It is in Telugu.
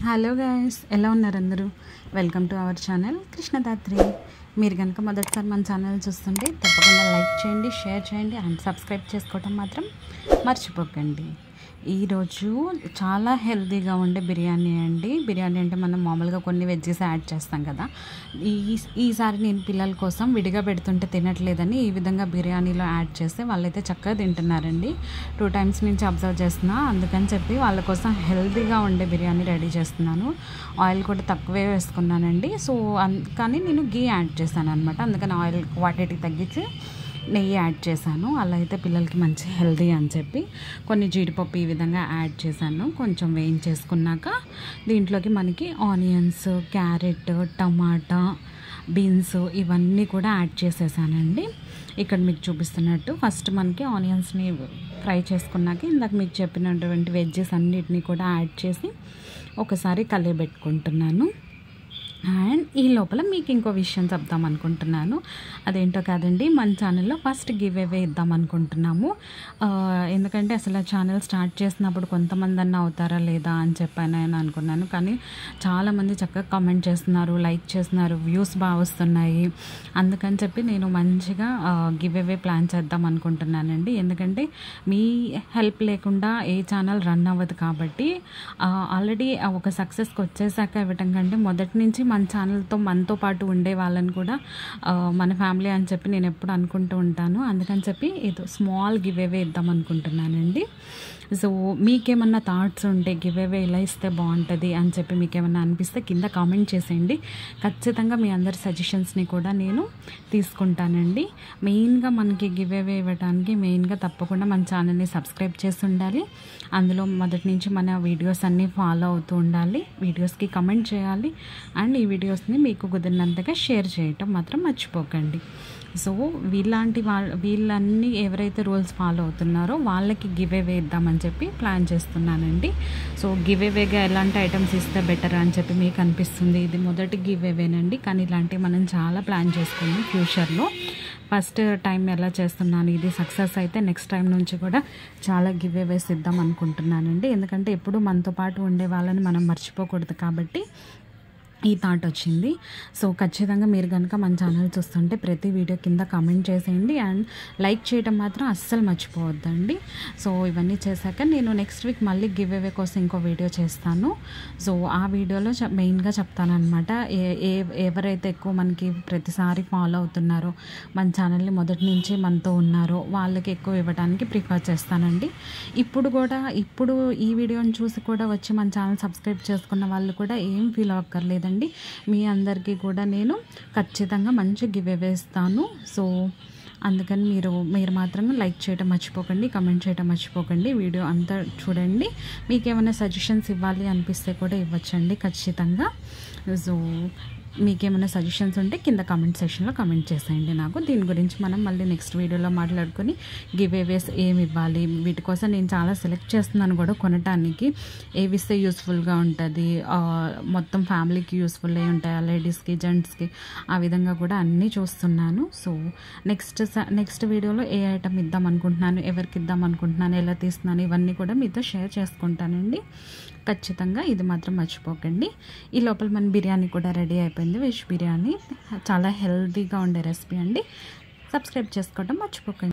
హలో గైస్, ఎలా ఉన్నారు అందరూ? Welcome to our channel Krishnadhatri. మీరు కనుక మొదటిసారి మన ఛానల్ చూస్తుంటే తప్పకుండా లైక్ చేయండి, షేర్ చేయండి అండ్ సబ్స్క్రైబ్ చేసుకోవటం మాత్రం మర్చిపోకండి. ఈరోజు చాలా హెల్తీగా ఉండే బిర్యానీ అండి. బిర్యానీ అంటే మనం మామూలుగా కొన్ని వెజ్జెస్ యాడ్ చేస్తాం కదా. ఈసారి నేను పిల్లల కోసం విడిగా పెడుతుంటే తినట్లేదని ఈ విధంగా బిర్యానీలో యాడ్ చేస్తే వాళ్ళైతే చక్కగా తింటున్నారండి. 2 times నుంచి అబ్జర్వ్ చేస్తున్నా. అందుకని చెప్పి వాళ్ళ కోసం హెల్తీగా ఉండే బిర్యానీ రెడీ చేస్తున్నాను. ఆయిల్ కూడా తక్కువే వేసుకున్నానండి. సో కానీ నేను గీ యాడ్ చేశాను అనమాట. అందుకని ఆయిల్ క్వాంటిటీ తగ్గించి నెయ్యి యాడ్ చేశాను. అలా అయితే పిల్లలకి మంచి హెల్తీ అని చెప్పి కొన్ని జీడిపప్పు ఈ విధంగా యాడ్ చేశాను. కొంచెం వేయించేసుకున్నాక దీంట్లోకి మనకి ఆనియన్స్, క్యారెట్, టమాటా, బీన్స్ ఇవన్నీ కూడా యాడ్ చేసేసానండి. ఇక్కడ మీకు చూపిస్తున్నట్టు ఫస్ట్ మనకి ఆనియన్స్ని ఫ్రై చేసుకున్నాక ఇందాక మీకు చెప్పినటువంటి వెజ్జెస్ అన్నిటినీ కూడా యాడ్ చేసి ఒకసారి కలియబెట్టుకుంటున్నాను. అండ్ ఈ లోపల మీకు ఇంకో విషయం చెప్దాం అనుకుంటున్నాను. అదేంటో కాదండి, మన ఛానల్లో ఫస్ట్ గివ్ అవే ఇద్దాం అనుకుంటున్నాము. ఎందుకంటే అసలు ఛానల్ స్టార్ట్ చేసినప్పుడు కొంతమంది అన్న అవుతారా లేదా అని చెప్పాను అనుకున్నాను. కానీ చాలామంది చక్కగా కామెంట్ చేస్తున్నారు, లైక్ చేస్తున్నారు, వ్యూస్ బాగా వస్తున్నాయి. అందుకని చెప్పి నేను మంచిగా గివ్ అవే ప్లాన్ చేద్దాం అనుకుంటున్నానండి. ఎందుకంటే మీ హెల్ప్ లేకుండా ఏ ఛానల్ రన్ అవ్వదు కాబట్టి ఆల్రెడీ ఒక సక్సెస్కి వచ్చేసాక ఇవ్వటం కంటే మొదటి నుంచి మన ఛానల్తో మనతో పాటు ఉండే వాళ్ళని కూడా మన ఫ్యామిలీ అని చెప్పి నేను ఎప్పుడు అనుకుంటూ ఉంటాను. అందుకని చెప్పి ఏదో స్మాల్ గివ్ అవే ఇద్దాం అనుకుంటున్నానండి. సో మీకేమన్నా థాట్స్ ఉంటే గివ్ అవే ఇలా ఇస్తే బాగుంటుంది అని చెప్పి మీకేమన్నా అనిపిస్తే కింద కామెంట్ చేసేయండి. ఖచ్చితంగా మీ అందరి సజెషన్స్ని కూడా నేను తీసుకుంటానండి. మెయిన్గా మనకి గివ్ అవే ఇవ్వడానికి మెయిన్గా తప్పకుండా మన ఛానల్ని సబ్స్క్రైబ్ చేసి ఉండాలి. అందులో మొదటి నుంచి మన వీడియోస్ అన్నీ ఫాలో అవుతూ ఉండాలి. వీడియోస్కి కమెంట్ చేయాలి అండ్ ఈ వీడియోస్ని మీకు కుదిరినంతగా షేర్ చేయటం మాత్రం మర్చిపోకండి. సో వీళ్ళన్నీ ఎవరైతే రూల్స్ ఫాలో అవుతున్నారో వాళ్ళకి గివ్ అవే ఇద్దామని చెప్పి ప్లాన్ చేస్తున్నానండి. సో గివ్ అవేగా ఎలాంటి ఐటమ్స్ ఇస్తే బెటర్ అని చెప్పి మీకు అనిపిస్తుంది. ఇది మొదటి గివ్ అవేనండి, కానీ ఇలాంటివి మనం చాలా ప్లాన్ చేసుకున్నాం ఫ్యూచర్లో. ఫస్ట్ టైం ఎలా చేస్తున్నాను, ఇది సక్సెస్ అయితే నెక్స్ట్ టైం నుంచి కూడా చాలా గివ్ అవేస్ ఇద్దాం అనుకుంటున్నానండి. ఎందుకంటే ఎప్పుడు మనతో పాటు ఉండే వాళ్ళని మనం మర్చిపోకూడదు కాబట్టి ఈ థాట్ వచ్చింది. సో ఖచ్చితంగా మీరు కనుక మన ఛానల్ చూస్తుంటే ప్రతి వీడియో కింద కామెంట్ చేసేయండి అండ్ లైక్ చేయడం మాత్రం అస్సలు మర్చిపోవద్దండి. సో ఇవన్నీ చేశాక నేను నెక్స్ట్ వీక్ మళ్ళీ గివ్ అవే కోసం ఇంకో వీడియో చేస్తాను. సో ఆ వీడియోలో మెయిన్గా చెప్తాను అనమాట. ఎవరైతే ఎక్కువ మనకి ప్రతిసారి ఫాలో అవుతున్నారో, మన ఛానల్ని మొదటి నుంచి మనతో ఉన్నారో వాళ్ళకి ఎక్కువ ఇవ్వడానికి ప్రిఫర్ చేస్తానండి. ఇప్పుడు ఈ వీడియోని చూసి కూడా వచ్చి మన ఛానల్ సబ్స్క్రైబ్ చేసుకున్న వాళ్ళు కూడా ఏం ఫీల్ అవ్వక్కర్లేదు. మీ అందరికీ కూడా నేను ఖచ్చితంగా మంచి గివ్ అవే ఇస్తాను. సో అందుకని మీరు మాత్రం లైక్ చేయడం మర్చిపోకండి, కమెంట్ చేయడం మర్చిపోకండి. వీడియో అంతా చూడండి. మీకు ఏమైనా సజెషన్స్ ఇవ్వాలి అనిపిస్తే కూడా ఇవ్వచ్చండి ఖచ్చితంగా. సో మీకేమైనా సజెషన్స్ ఉంటే కింద కామెంట్ సెక్షన్లో కామెంట్ చేసేయండి నాకు. దీని గురించి మనం మళ్ళీ నెక్స్ట్ వీడియోలో మాట్లాడుకొని గివ్ అవేస్ ఏమి ఇవ్వాలి, వీటి కోసం నేను చాలా సెలెక్ట్ చేస్తున్నాను కూడా కొనటానికి. ఏవి ఇస్తే యూస్ఫుల్గా ఉంటుంది, మొత్తం ఫ్యామిలీకి యూస్ఫుల్ అయి ఉంటాయి, లేడీస్కి, జెంట్స్కి, ఆ విధంగా కూడా అన్నీ చూస్తున్నాను. సో నెక్స్ట్ వీడియోలో ఏ ఐటమ్ ఇద్దాం అనుకుంటున్నాను, ఎవరికి ఇద్దాం అనుకుంటున్నాను, ఎలా తీస్తున్నాను, ఇవన్నీ కూడా మీతో షేర్ చేసుకుంటానండి ఖచ్చితంగా. ఇది మాత్రం మర్చిపోకండి. ఈ లోపల మన బిర్యానీ కూడా రెడీ అయిపోయింది. వెజ్ బిర్యానీ చాలా హెల్తీగా ఉండే రెసిపీ అండి. సబ్స్క్రైబ్ చేసుకోవడం మర్చిపోకండి.